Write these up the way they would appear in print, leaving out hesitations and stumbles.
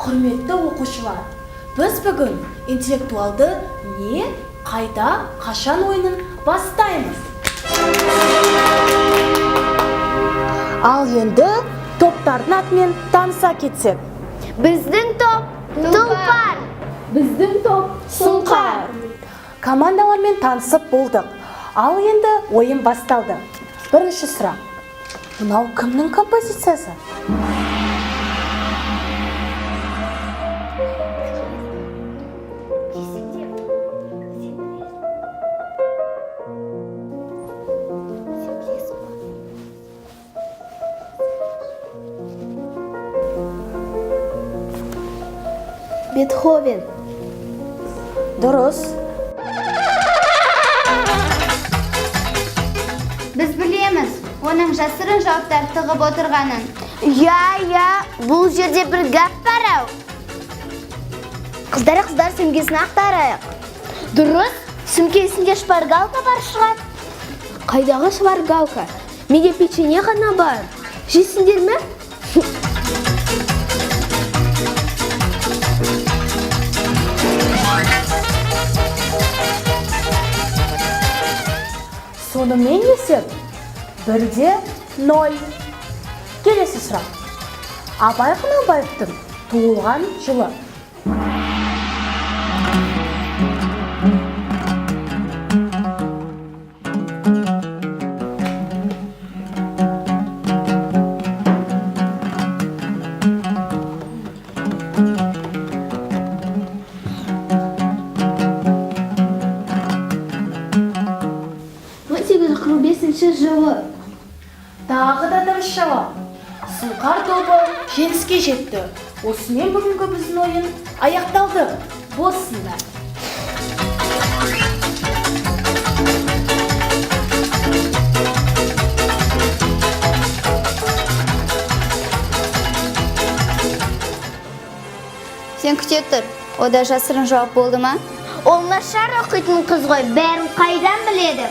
Құрметті оқушылар, біз бүгін интеллектуалды не, қайда, қашан ойынын бастаймыз. Ал енді топтардың атымен таныса кетсек. Біздің топ Тұлпар. Біздің топ Сұңқар. Командалармен танысып болдық. Ал енді ойын басталды. Бірінші сұрақ. Мынау кімнің композициясы? Бетховен. Дұрыс. Біз білеміз, оның жасырын жауаптар тығып отырғанын. Я, бұл жерде бір гәп бар ау. Қыздар сөмкесін ақтарайық. Дұрыс, сөмкесінде шпаргалка бар шығар. Қайдағы шпаргалка? Менде печенье ғана бар. Жейсіңдер ме? Сонымен есеп 1-0. Келесі сұрақ. Абай Құнанбаевтың туылған жылы. Жылы. Тағы да дұрыс жауап. Сұңқар тобы жеңіске жетті. Осымен бүгінгі біздің ойын аяқталды. Болсындар. Сен күте тұр. Ода жасырын жауап болды ма? Ол нашар оқитын қыз ғой, бәрін қайдан біледі?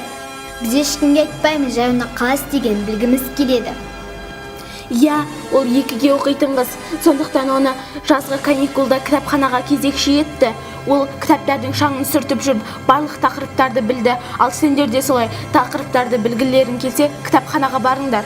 Біз ешкімге айтпаймыз, жайына қалас деген білгіміз келеді. Я, ол 2-ге оқитын қыз, сондықтан оны жазғы каникулда кітапханаға кезекші етті. Ол кітаптардың шаңын сүртіп жүріп, барлық тақырыптарды білді. Ал сендер де солай тақырыптарды білгілерің келсе, кітапханаға барыңдар.